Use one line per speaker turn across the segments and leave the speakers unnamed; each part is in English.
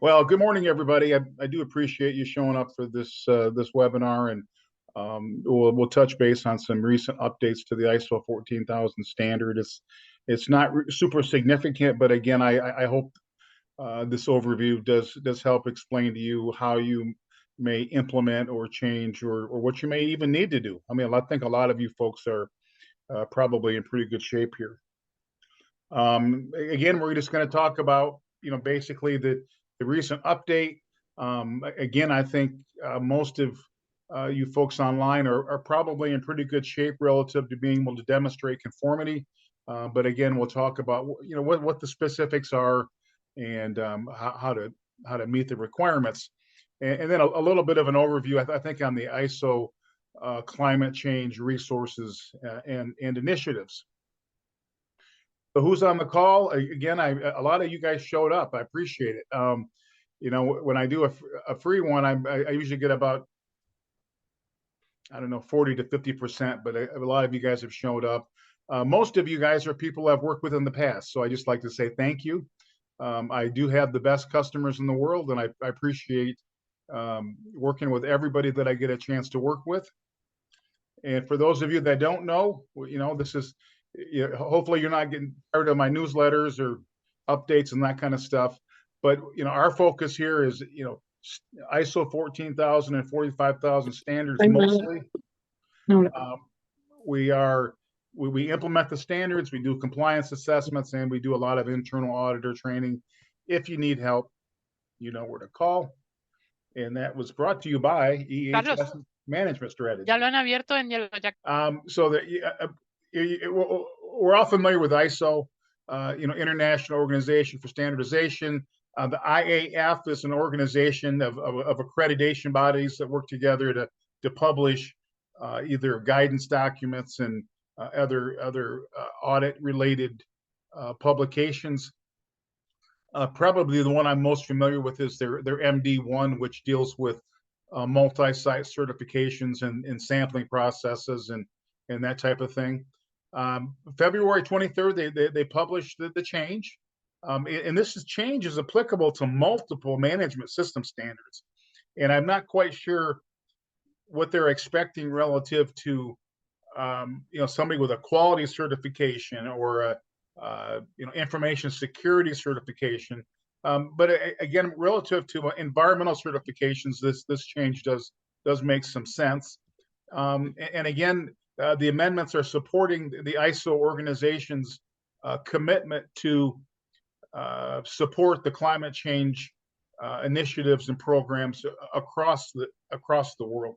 Well, good morning, everybody. I do appreciate you showing up for this webinar, and we'll touch base on some recent updates to the ISO 14000 standard. It's not super significant, but again, I hope this overview does help explain to you how you may implement or change or what you may even need to do. I mean, I think a lot of you folks are probably in pretty good shape here. Again, we're just going to talk about, basically the recent update. Again, I think most of you folks online are probably in pretty good shape relative to being able to demonstrate conformity. But again, we'll talk about what the specifics are and how to meet the requirements, and then a little bit of an overview. I think on the ISO climate change resources and initiatives. So who's on the call? Again, a lot of you guys showed up. I appreciate it. When I do a free one, I usually get about, I don't know, 40 to 50%, but a lot of you guys have showed up. Most of you guys are people I've worked with in the past, so I just like to say thank you. I do have the best customers in the world, and I appreciate working with everybody that I get a chance to work with. And for those of you that don't know, this is, hopefully you're not getting tired of my newsletters or updates and that kind of stuff. But our focus here is ISO 14000 and 45000 standards mostly. We implement the standards, we do compliance assessments, and we do a lot of internal auditor training. If you need help, you know where to call. And that was brought to you by EHS
Carlos,
Management Strategy.
ya lo han abierto en el
So that we're all familiar with ISO, International Organization for Standardization. The IAF is an organization of accreditation bodies that work together to publish either guidance documents and other audit-related publications. Probably the one I'm most familiar with is their MD1, which deals with multi-site certifications and sampling processes and that type of thing. February 23rd, they published the change. And this change is applicable to multiple management system standards. And I'm not quite sure what they're expecting relative to somebody with a quality certification or a information security certification. But again, relative to environmental certifications, this change does make some sense. And again, the amendments are supporting the ISO organization's commitment to support the climate change initiatives and programs across the world.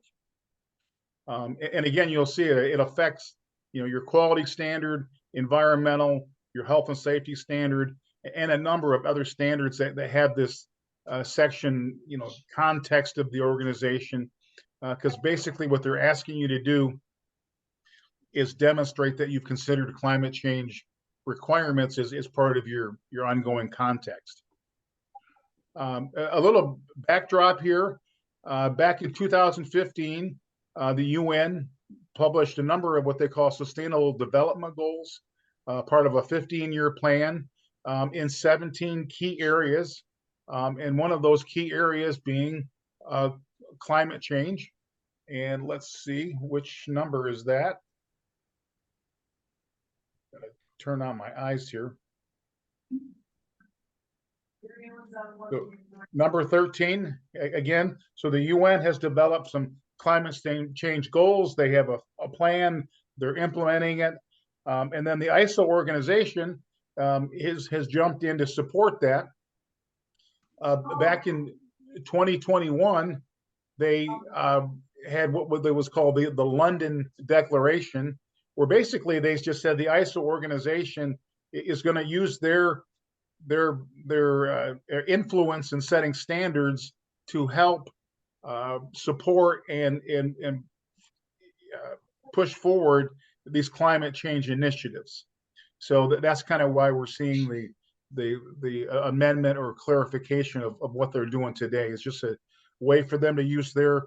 And again, you'll see it affects your quality standard, environmental, your health and safety standard, and a number of other standards that have this section, context of the organization, because basically what they're asking you to do is demonstrate that you've considered climate change requirements as part of your ongoing context. A little backdrop here. Back in 2015, the UN published a number of what they call Sustainable Development Goals, part of a 15-year plan in 17 key areas, and one of those key areas being climate change. And let's see, which number is that? Gotta turn on my eyes here. So, number 13, again, so the UN has developed some climate change goals. They have a plan, they're implementing it. And then the ISO organization has jumped in to support that. Back in 2021, they had what was called the London Declaration, where basically they just said the ISO organization is going to use their influence in setting standards to help support and push forward these climate change initiatives. So that's kind of why we're seeing the amendment or clarification of what they're doing today. It's just a way for them to use their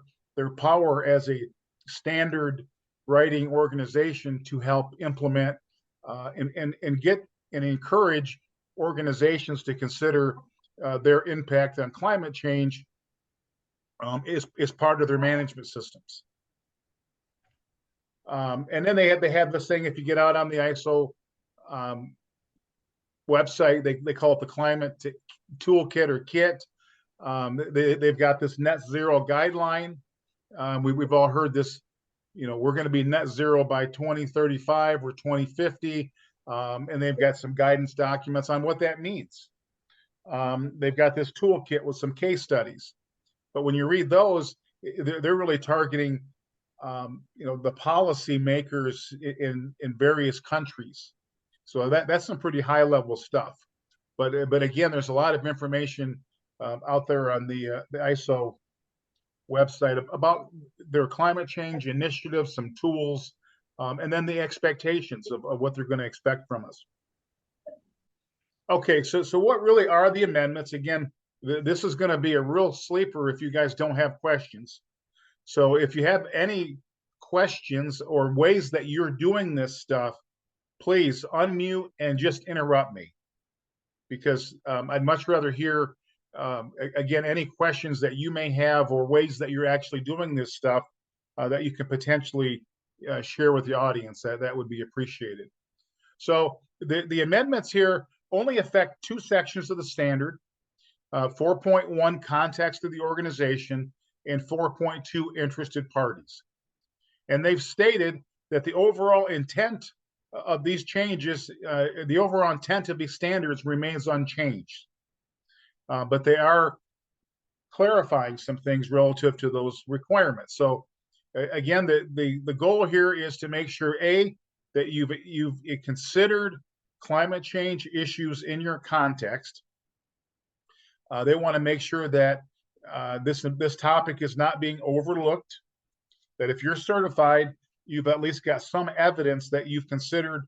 power as a standard writing organization to help implement and get and encourage organizations to consider their impact on climate change is part of their management systems. And then they have this thing, if you get out on the ISO website, they call it the climate toolkit or kit. They've got this net zero guideline. We've all heard this, we're going to be net zero by 2035 or 2050. And they've got some guidance documents on what that means. They've got this toolkit with some case studies. But when you read those, they're really targeting, the policy makers in various countries. So that's some pretty high level stuff. But again, there's a lot of information out there on the ISO website about their climate change initiatives, some tools, and then the expectations of what they're going to expect from us. Okay, so what really are the amendments? Again, this is going to be a real sleeper if you guys don't have questions. So if you have any questions or ways that you're doing this stuff, please unmute and just interrupt me, because I'd much rather hear, again, any questions that you may have or ways that you're actually doing this stuff that you can potentially share with the audience. That would be appreciated. So the amendments here only affect two sections of the standard, 4.1 context of the organization and 4.2 interested parties. And they've stated that the overall intent of these changes, the overall intent of these standards remains unchanged. But they are clarifying some things relative to those requirements. So again, the goal here is to make sure, A, that you've considered climate change issues in your context. They want to make sure that this topic is not being overlooked, that if you're certified, you've at least got some evidence that you've considered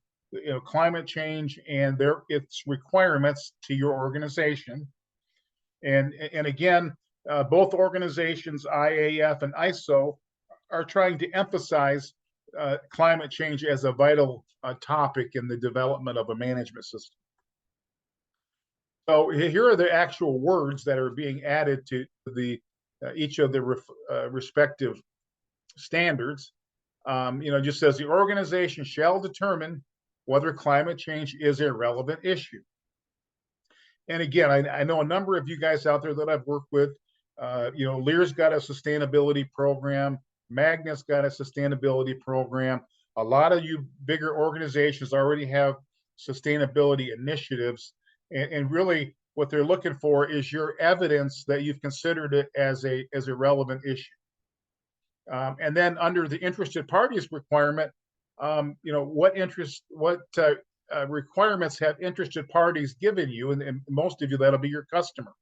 climate change and its requirements to your organization. And again, both organizations, IAF and ISO, are trying to emphasize climate change as a vital topic in the development of a management system. So here are the actual words that are being added to each of the respective standards. Just says the organization shall determine whether climate change is a relevant issue. And again, I know a number of you guys out there that I've worked with. Lear's got a sustainability program. Magnet's got a sustainability program. A lot of you bigger organizations already have sustainability initiatives. And really what they're looking for is your evidence that you've considered it as a relevant issue. And then under the interested parties requirement, what requirements have interested parties given you? And most of you, that'll be your customer.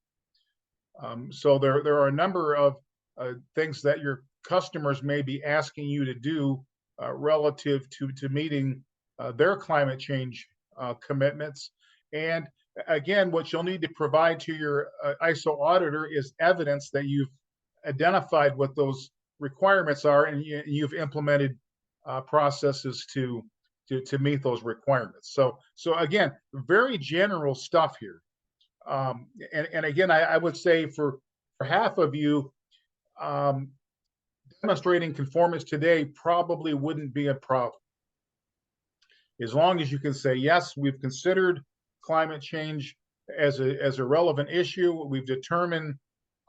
So there are a number of things that your customers may be asking you to do relative to meeting their climate change commitments. And again, what you'll need to provide to your ISO auditor is evidence that you've identified what those requirements are and you've implemented processes to meet those requirements. So again, very general stuff here. And again, I would say for half of you, demonstrating conformance today probably wouldn't be a problem. As long as you can say, yes, we've considered climate change as a relevant issue. We've determined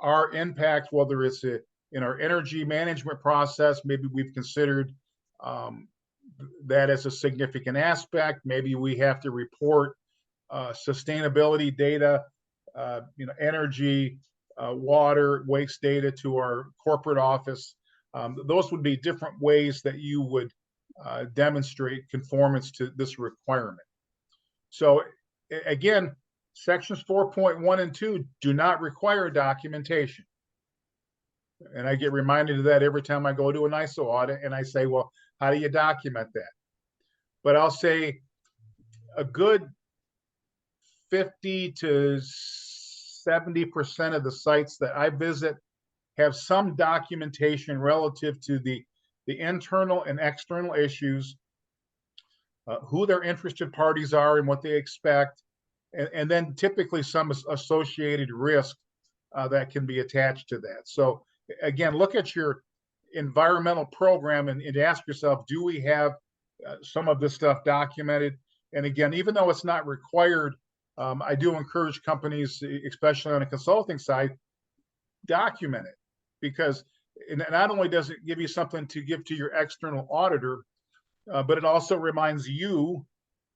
our impact, whether it's in our energy management process. Maybe we've considered that as a significant aspect. Maybe we have to report sustainability data, energy, water, waste data to our corporate office. Those would be different ways that you would demonstrate conformance to this requirement. So again, sections 4.1 and 2 do not require documentation. And I get reminded of that every time I go to an ISO audit and I say, well, how do you document that? But I'll say a good 50 to 70% of the sites that I visit have some documentation relative to the internal and external issues, who their interested parties are and what they expect, and then typically some associated risk that can be attached to that. So again, look at your environmental program and ask yourself, do we have some of this stuff documented? And again, even though it's not required, I do encourage companies, especially on the consulting side, document it, because not only does it give you something to give to your external auditor, but it also reminds you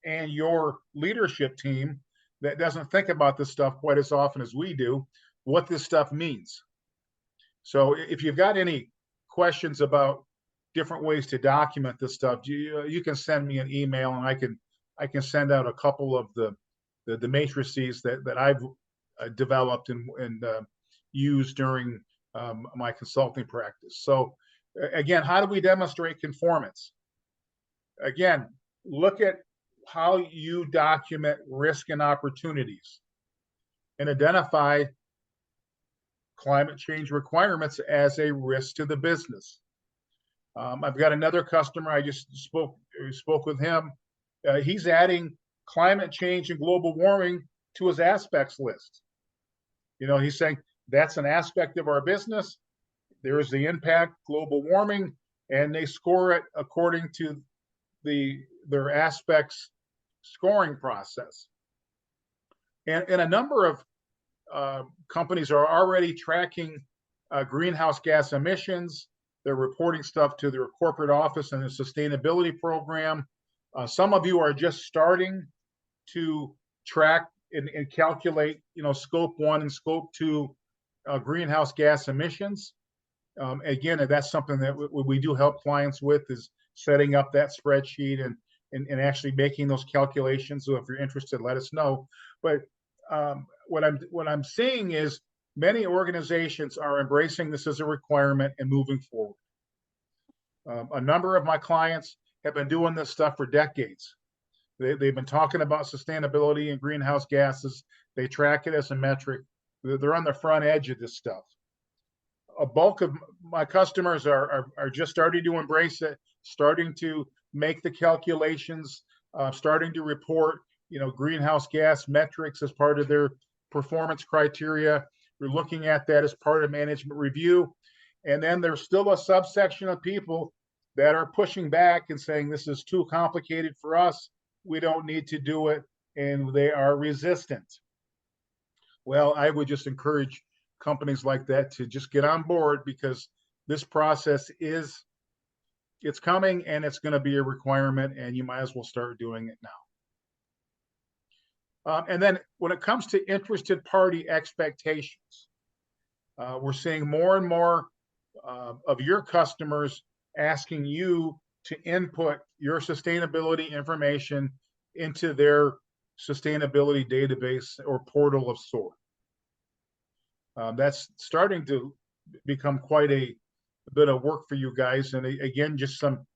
and your leadership team that doesn't think about this stuff quite as often as we do, what this stuff means. So if you've got any questions about different ways to document this stuff, you can send me an email, and I can send out a couple of the matrices that I've developed and used during my consulting practice. So again, how do we demonstrate conformance? Again, look at how you document risk and opportunities and identify climate change requirements as a risk to the business. I've got another customer. I just spoke with him. He's adding climate change and global warming to his aspects list. He's saying that's an aspect of our business. There is the impact, global warming, and they score it according to their aspects scoring process. And a number of companies are already tracking greenhouse gas emissions. They're reporting stuff to their corporate office and the sustainability program. Some of you are just starting to track and calculate, scope 1 and scope 2 greenhouse gas emissions. Again, that's something that we do help clients with, is setting up that spreadsheet and actually making those calculations. So if you're interested, let us know. But what I'm seeing is many organizations are embracing this as a requirement and moving forward. A number of my clients have been doing this stuff for decades. They've been talking about sustainability and greenhouse gases. They track it as a metric. They're on the front edge of this stuff. A bulk of my customers are just starting to embrace it, starting to make the calculations, starting to report, greenhouse gas metrics as part of their performance criteria. We're looking at that as part of management review. And then there's still a subsection of people that are pushing back and saying, this is too complicated for us. We don't need to do it. And they are resistant. Well, I would just encourage companies like that to just get on board, because this process it's coming and it's going to be a requirement, and you might as well start doing it now. And then when it comes to interested party expectations, we're seeing more and more of your customers asking you to input your sustainability information into their sustainability database or portal of sort. That's starting to become quite a bit of work for you guys. And again, just some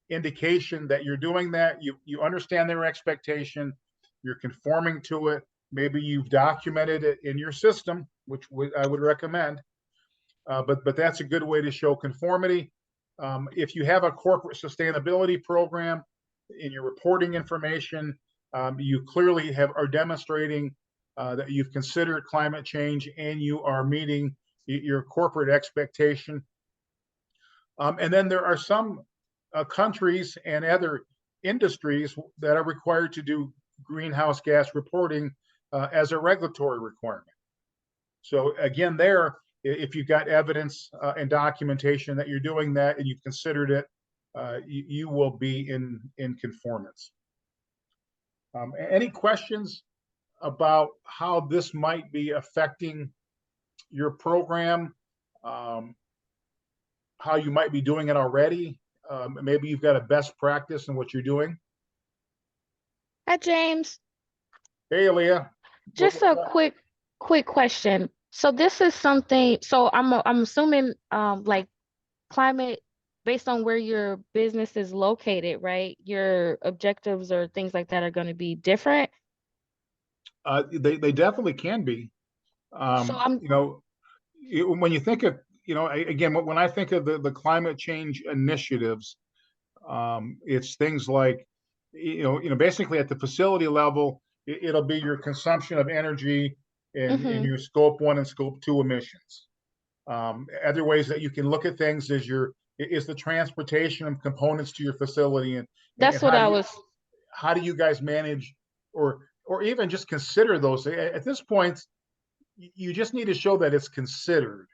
indication that you're doing that. You understand their expectation, you're conforming to it. Maybe you've documented it in your system, which I would recommend. But that's a good way to show conformity. If you have a corporate sustainability program in your reporting information, you clearly are demonstrating that you've considered climate change and you are meeting your corporate expectation. And then there are some countries and other industries that are required to do greenhouse gas reporting as a regulatory requirement. So again, if you've got evidence and documentation that you're doing that and you've considered it, you will be in conformance. Any questions about how this might be affecting your program, how you might be doing it already? Maybe you've got a best practice in what you're doing.
Hi, James.
Hey, Aaliyah.
Just a quick question. So this is something, so I'm assuming like climate, based on where your business is located, right? Your objectives or things like that are going to be different.
They definitely can be.
So
when you think of, again, when I think of the climate change initiatives, it's things like, basically at the facility level, it'll be your consumption of energy in
Mm-hmm.
your scope 1 and scope 2 emissions. Other ways that you can look at things is the transportation of components to your facility, and
That's what I was.
how do you guys manage or even just consider those at this point? You just need to show that it's considered.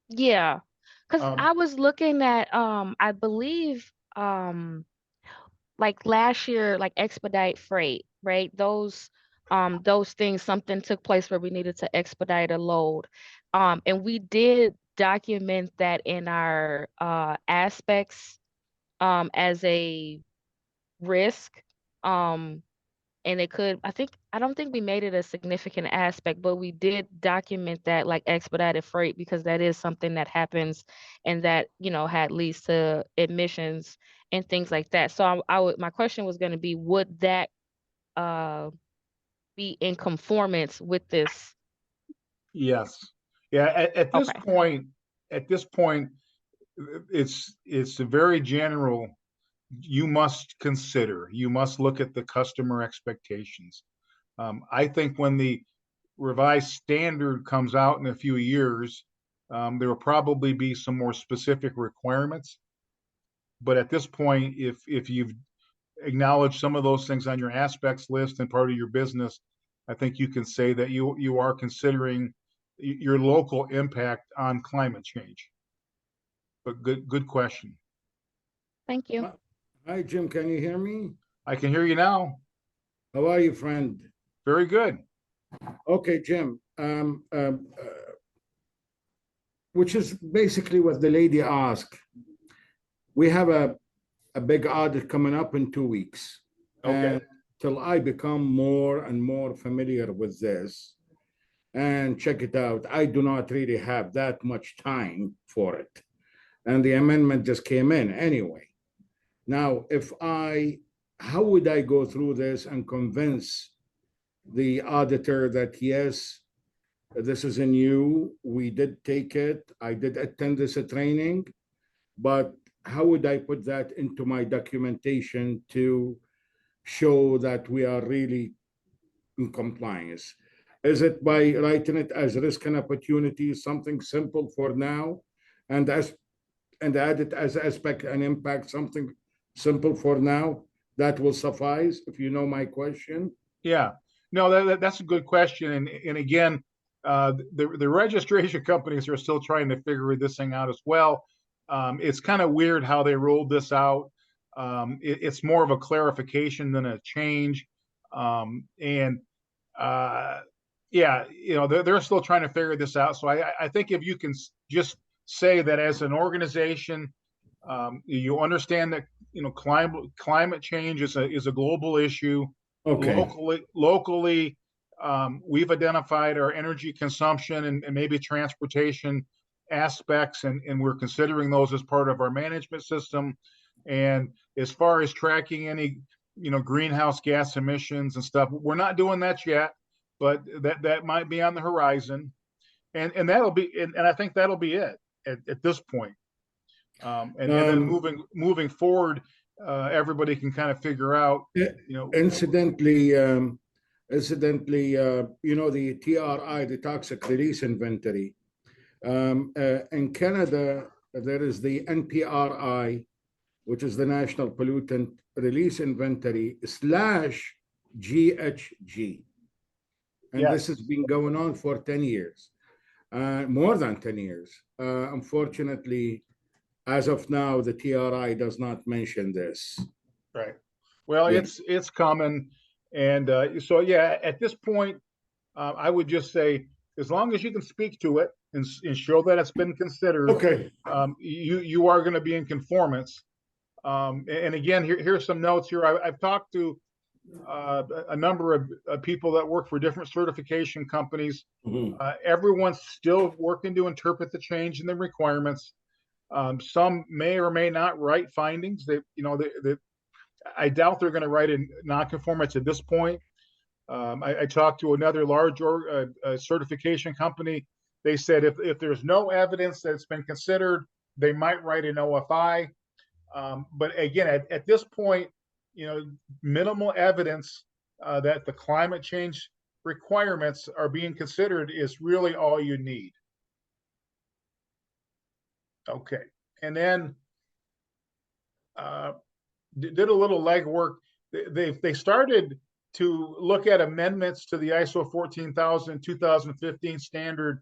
Yeah, because
Um,
I was looking at I believe like last year, like expedite freight, right? Those things, something took place where we needed to expedite a load. And we did document that in our aspects as a risk. Um and it could, I don't think we made it a significant aspect, but we did document that like expedited freight because that is something that happens and that, had leads to emissions and things like that. So my question was going to be, would that uh be in conformance with this?
yes, yeah.
Okay.
At this point, it's a very general. You must look at the customer expectations. I think when the revised standard comes out in a few years, there will probably be some more specific requirements. But at this point, if you've acknowledged some of those things on your aspects list and part of your business, I think you can say that you are considering your local impact on climate change. But good question.
Thank you.
Hi, Jim. Can you hear me?
I can hear you now.
How are you, friend?
Very good.
Okay, Jim. Which is basically what the lady asked. We have a big audit coming up in 2 weeks.
Okay.
And till I become more and more familiar with this and check it out, I do not really have that much time for it. And the amendment just came in anyway. Now, how would I go through this and convince the auditor that yes, this is a new, we did take it, I did attend this training, but how would I put that into my documentation to show that we are really in compliance? Is it by writing it as risk and opportunity, something simple for now, and add it as aspect and impact, something simple for now? That will suffice, if you know my question.
Yeah. No, that's a good question. And again, the registration companies are still trying to figure this thing out as well. It's kind of weird how they rolled this out. It's more of a clarification than a change. And yeah, they're still trying to figure this out. So I think if you can just say that as an organization, you understand that climate change is a global issue.
Okay.
Locally, we've identified our energy consumption and maybe transportation aspects, and we're considering those as part of our management system. And as far as tracking any greenhouse gas emissions and stuff, we're not doing that yet, but that might be on the horizon. And that'll be and I think that'll be it at this point. And then moving forward, everybody can kind of figure out,
Incidentally, the TRI, the toxic release inventory. In Canada, there is the NPRI, which is the National Pollutant Release Inventory / GHG. And
yes.
This has been going on for 10 years, more than 10 years. Unfortunately, as of now, the TRI does not mention this.
Right. Well,
Yeah.
it's common, and so yeah. At this point, I would just say, as long as you can speak to it and show that it's been considered,
Okay.
You are going to be in conformance. And again, here's some notes here. I've talked to a number of people that work for different certification companies.
Mhm.
Everyone's still working to interpret the change in the requirements. Some may or may not write findings. I doubt they're going to write in nonconformance at this point. I talked to another large certification company. They said if there's no evidence that it's been considered, they might write an OFI. But again, at this point, minimal evidence that the climate change requirements are being considered is really all you need. Okay, and then did a little legwork. They started to look at amendments to the ISO 14000 2015 standard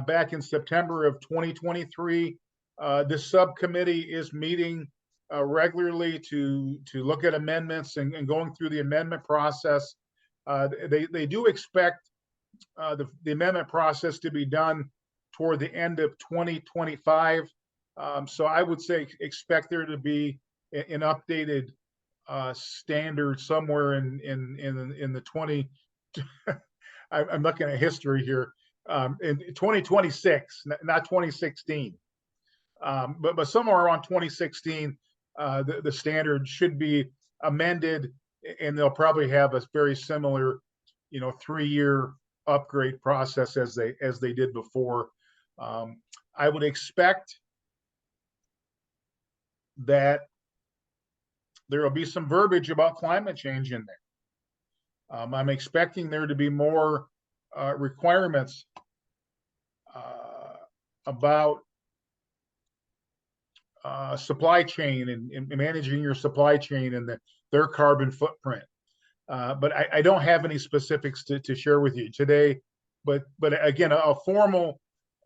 back in September of 2023. This subcommittee is meeting regularly to look at amendments and going through the amendment process. They do expect the amendment process to be done toward the end of 2025. So I would say expect there to be an updated standard somewhere in the 20. I'm looking at history here. In 2026, not 2016, but somewhere around 2016, the standard should be amended, and they'll probably have a very similar, 3-year upgrade process as they did before. I would expect that there will be some verbiage about climate change in there. I'm expecting there to be more requirements about supply chain and managing your supply chain and their carbon footprint. But I don't have any specifics to share with you today. But again, a formal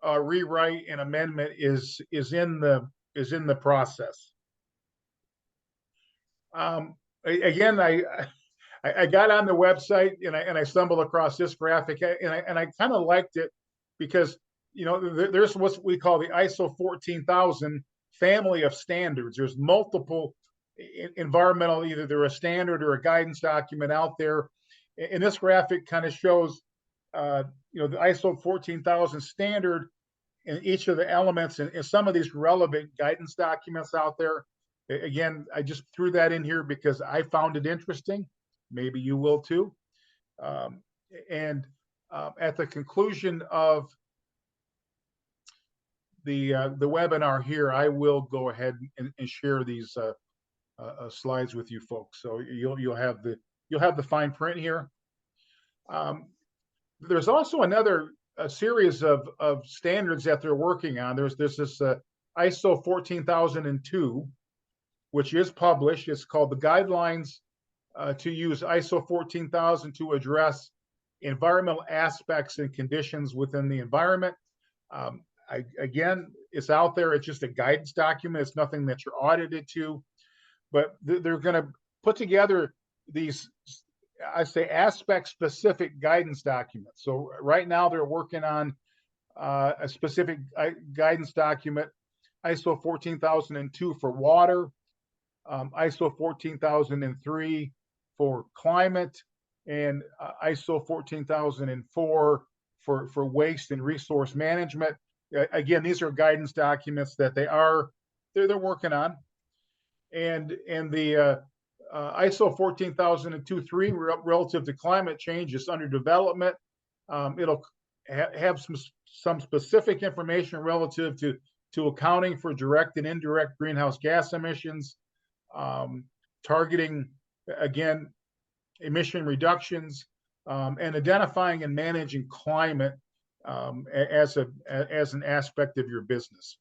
rewrite and amendment is in the process. Again, I got on the website and I stumbled across this graphic, and I kind of liked it because there's what we call the ISO 14000 family of standards. There's multiple environmental, either they're a standard or a guidance document out there. And this graphic kind of shows the ISO 14000 standard in each of the elements and some of these relevant guidance documents out there. Again, I just threw that in here because I found it interesting. Maybe you will too. And at the conclusion of the webinar here, I will go ahead and share these slides with you folks. So you'll have the fine print here. There's also another series of standards that they're working on. There's this ISO 14002, which is published. It's called the Guidelines to use ISO 14000 to address environmental aspects and conditions within the environment. Again, it's out there. It's just a guidance document. It's nothing that you're audited to, but they're going to put together these, I say, aspect-specific guidance documents. So right now they're working on a specific guidance document, ISO 14002 for water, ISO 14003 for climate, and ISO 14004 for waste and resource management. Again, these are guidance documents that they're working on, and the ISO 14002-3 relative to climate change is under development. It'll have some specific information relative to accounting for direct and indirect greenhouse gas emissions, targeting, again, emission reductions, and identifying and managing climate as an aspect of your business.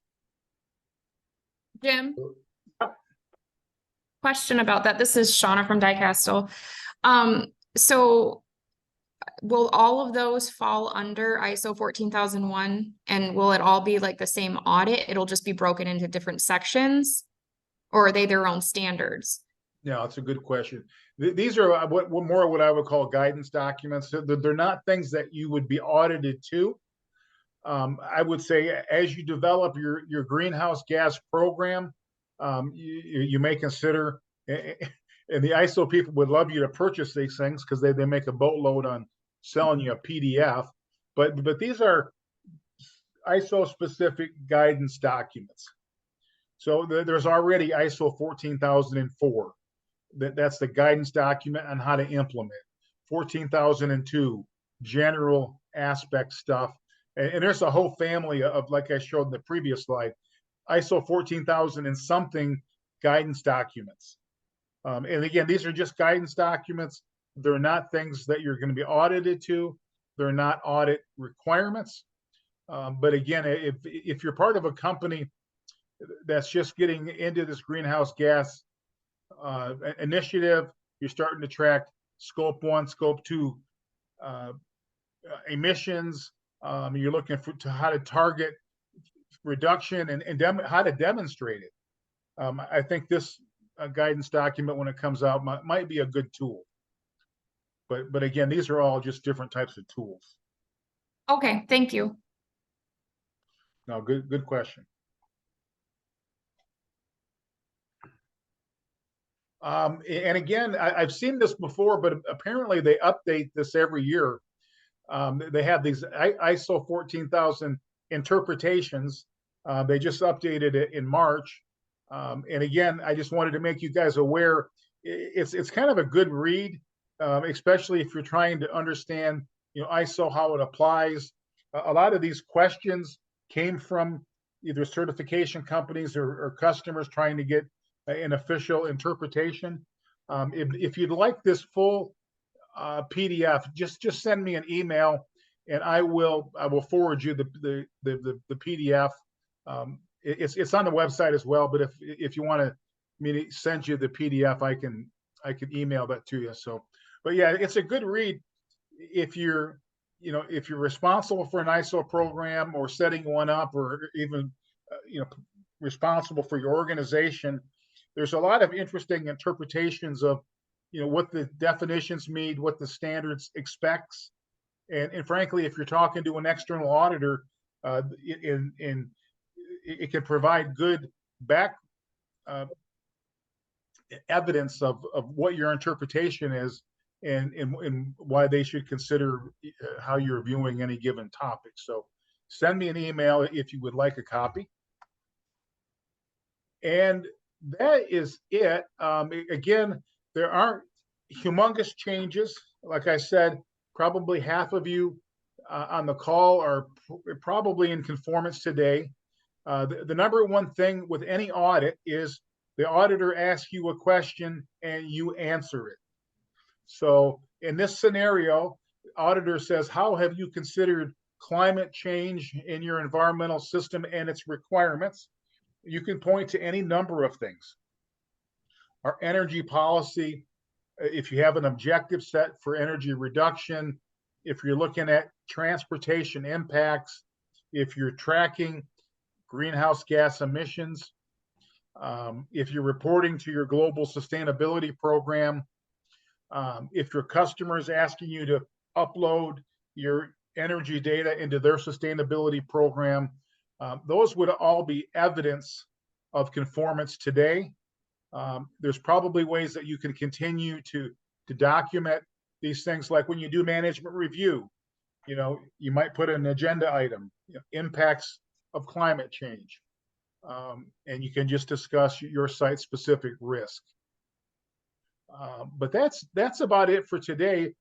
Jim, question about that. This is Shauna from Dicastal. So will all of those fall under ISO 14001, and will it all be like the same audit? It'll just be broken into different sections, or are they their own standards?
Yeah, it's a good question. These are what I would call guidance documents. They're not things that you would be audited to. I would say as you develop your greenhouse gas program, you may consider, and the ISO people would love you to purchase these things because they make a boatload on selling you a PDF. But these are ISO specific guidance documents. So there's already ISO 14004. That's the guidance document on how to implement. 14002, general aspect stuff. And there's a whole family of, like I showed in the previous slide, ISO 14000 and something guidance documents. And again, these are just guidance documents. They're not things that you're going to be audited to. They're not audit requirements. But again, if you're part of a company that's just getting into this greenhouse gas initiative, you're starting to track scope 1, scope 2 emissions. You're looking to how to target reduction and how to demonstrate it. I think this guidance document, when it comes out, might be a good tool. But again, these are all just different types of tools.
Okay, thank you.
No, good question. And again, I've seen this before, but apparently they update this every year. They have these ISO 14,000 interpretations. They just updated it in March. And again, I just wanted to make you guys aware, it's kind of a good read, especially if you're trying to understand, ISO, how it applies. A lot of these questions came from either certification companies or customers trying to get an official interpretation. If you'd like this full PDF, just send me an email, and I will forward you the PDF. It's on the website as well, but if you want me to send you the PDF, I can email that to you. So, but yeah, it's a good read if you're responsible for an ISO program or setting one up, or even responsible for your organization. There's a lot of interesting interpretations of what the definitions mean, what the standards expects, and frankly, if you're talking to an external auditor, it can provide good back evidence of what your interpretation is, and why they should consider how you're viewing any given topic. So send me an email if you would like a copy. And that is it. Again, there aren't humongous changes. Like I said, probably half of you on the call are probably in conformance today. The number one thing with any audit is the auditor asks you a question and you answer it. So in this scenario, auditor says, how have you considered climate change in your environmental system and its requirements? You can point to any number of things. Our energy policy, if you have an objective set for energy reduction, if you're looking at transportation impacts, if you're tracking greenhouse gas emissions, if you're reporting to your global sustainability program, if your customer is asking you to upload your energy data into their sustainability program, those would all be evidence of conformance today. There's probably ways that you can continue to document these things, like when you do management review, you might put an agenda item, impacts of climate change, and you can just discuss your site-specific risk. But that's about it for today.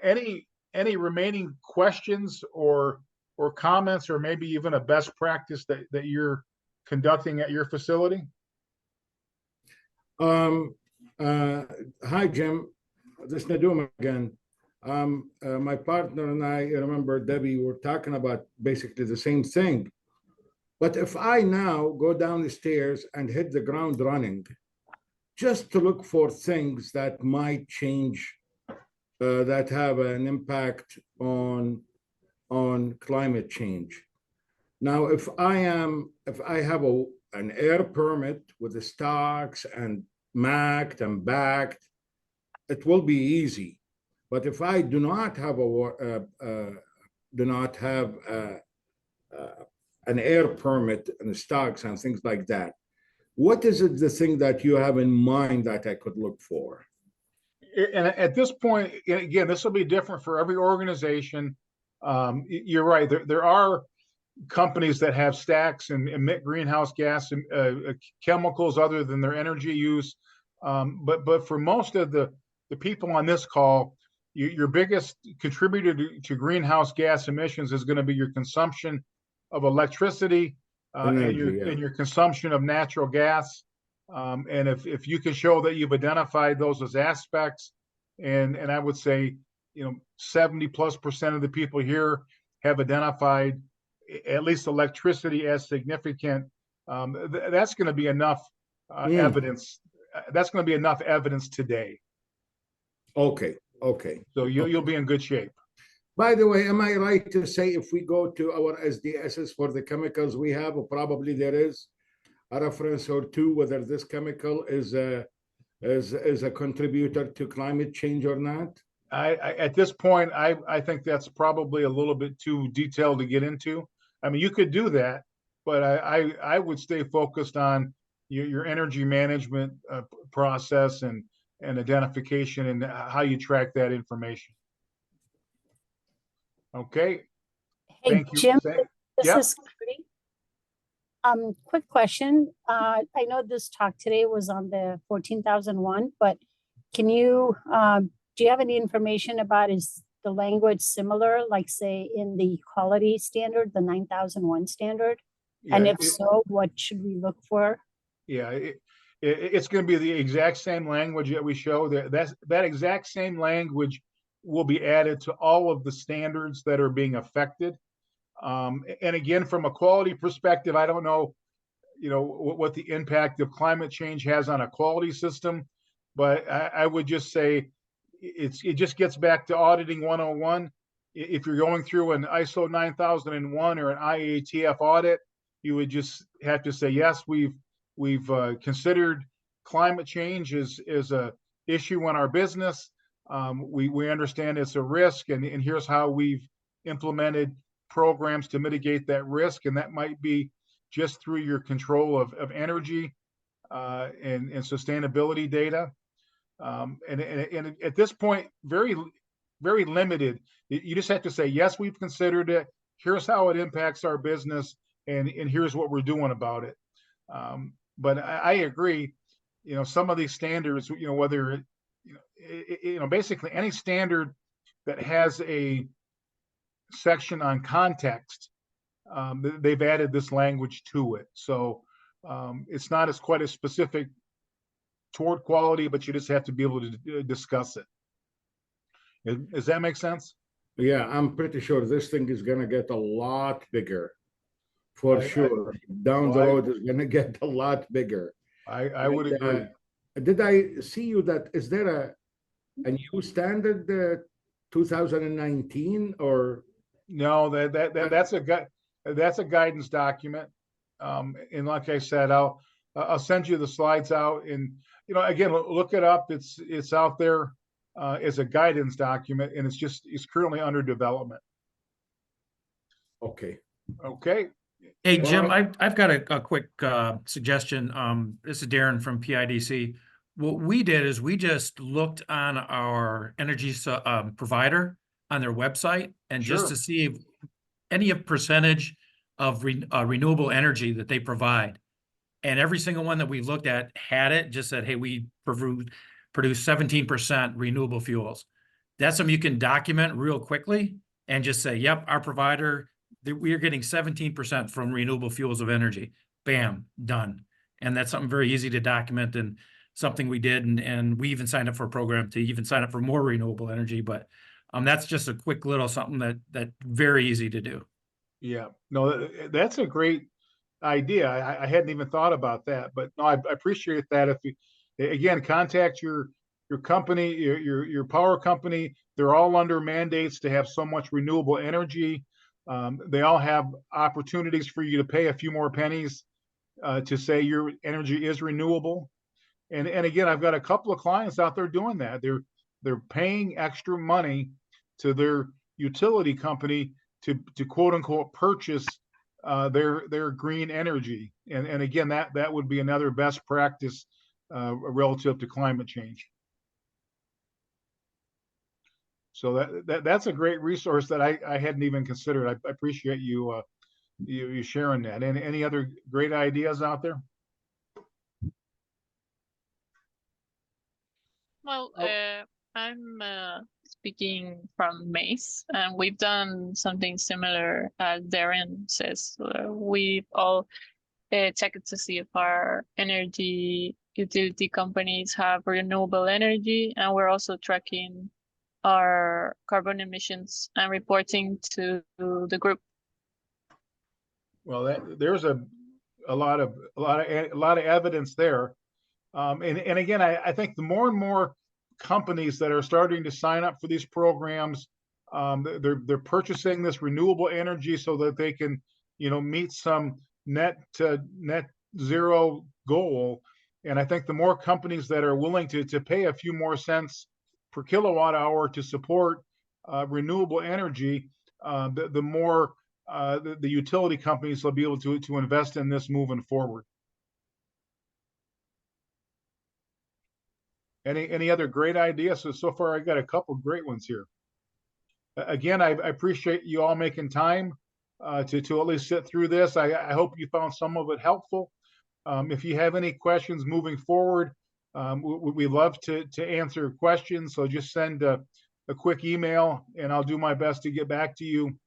Any remaining questions or comments, or maybe even a best practice that you're conducting at your facility?
Hi, Jim. This is Nadum again. My partner and I, remember Debbie, were talking about basically the same thing. But if I now go down the stairs and hit the ground running, just to look for things that might change, that have an impact on climate change. Now, if I have an air permit with the stocks and marked and backed, it will be easy. But if I do not have an air permit and stocks and things like that, what is it, the thing that you have in mind that I could look for?
And at this point, again, this will be different for every organization. You're right. There are companies that have stacks and emit greenhouse gas chemicals other than their energy use. But for most of the people on this call, your biggest contributor to greenhouse gas emissions is going to be your consumption of electricity,
Energy,
and your consumption of natural gas. And if you can show that you've identified those as aspects, And I would say, 70+% of the people here have identified at least electricity as significant. That's going to be enough evidence. That's going to be enough evidence today.
Okay, okay.
So you'll be in good shape.
By the way, am I right to say if we go to our SDSs for the chemicals we have, or probably there is a reference or two whether this chemical is a contributor to climate change or not?
At this point, I think that's probably a little bit too detailed to get into. I mean, you could do that, but I would stay focused on your energy management process and identification and how you track that information. Okay.
Hey,
Thank you.
Jim, this
Yep.
is Cody. Quick question. I know this talk today was on the 14,001, but can you, do you have any information about, is the language similar, like say in the quality standard, the 9001 standard? And
Yeah,
if so, what should we look for?
Yeah, it's going to be the exact same language that we show. That exact same language will be added to all of the standards that are being affected. And again, from a quality perspective, I don't know, what the impact of climate change has on a quality system, but I would just say it just gets back to auditing 101. If you're going through an ISO 9001 or an IATF audit, you would just have to say, yes, we've considered climate change as a issue in our business. We understand it's a risk, and here's how we've implemented programs to mitigate that risk, and that might be just through your control of energy and sustainability data. And at this point, very, very limited. You just have to say, yes, we've considered it. Here's how it impacts our business, and here's what we're doing about it. But I agree, some of these standards, whether, basically any standard that has a section on context, they've added this language to it. So it's not quite as specific toward quality, but you just have to be able to discuss it. Does that make sense?
Yeah, I'm pretty sure this thing is gonna get a lot bigger, for sure. Down the road is gonna get a lot bigger.
I would agree.
Did I see you that, is there a new standard 2019 or?
No, that's a guidance document. And like I said, I'll send you the slides out, and again, look it up. It's out there as a guidance document, and it's currently under development.
Okay.
Okay.
Hey, Jim, I've got a quick suggestion. This is Darren from PIDC. What we did is we just looked on our energy provider on their website, and just to see if any percentage of renewable energy that they provide. And every single one that we looked at had it, just said, hey, we produce 17% renewable fuels. That's something you can document real quickly and just say, yep, our provider, we are getting 17% from renewable fuels of energy. Bam, done. And that's something very easy to document, and something we did. And we even signed up for a program to even sign up for more renewable energy. But that's just a quick little something that very easy to do. Yeah,
no, that's a great idea. I hadn't even thought about that, but no, I appreciate that. If you, again, contact your company, your power company. They're all under mandates to have so much renewable energy. They all have opportunities for you to pay a few more pennies to say your energy is renewable. And again, I've got a couple of clients out there doing that. They're paying extra money to their utility company to quote unquote purchase their green energy. And again, that would be another best practice relative to climate change. So that's a great resource that I hadn't even considered. I appreciate you sharing that. And any other great ideas out there?
Well, I'm speaking from Mace, and we've done something similar as Darren says. We've all checked to see if our energy utility companies have renewable energy, and we're also tracking our carbon emissions and reporting to the group.
Well, there's a lot of evidence there. And again, I think the more and more companies that are starting to sign up for these programs, they're purchasing this renewable energy so that they can, meet some net zero goal. And I think the more companies that are willing to pay a few more cents per kilowatt hour to support renewable energy, the more the utility companies will be able to invest in this moving forward. Any other great ideas? So far, I got a couple great ones here. Again, I appreciate you all making time to at least sit through this. I hope you found some of it helpful. If you have any questions moving forward, we love to answer questions. So just send a quick email, and I'll do my best to get back to you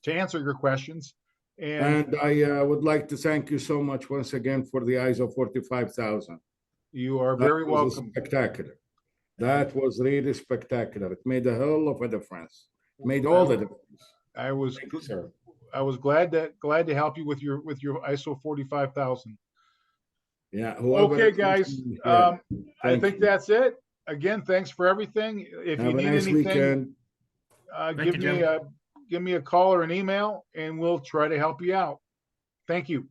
to answer your questions.
And I would like to thank you so much once again for the ISO 45,000.
You are very welcome.
Spectacular. That was really spectacular. It made a hell of a difference. Made all the difference.
I was
Thank you, sir.
I was glad to help you with your ISO 45,000.
Yeah.
Okay, guys. I
Thank
think
you.
that's it. Again, thanks for everything. If you
Have a
need
nice
anything,
weekend.
give me a call or an email, and we'll try to help you out. Thank you.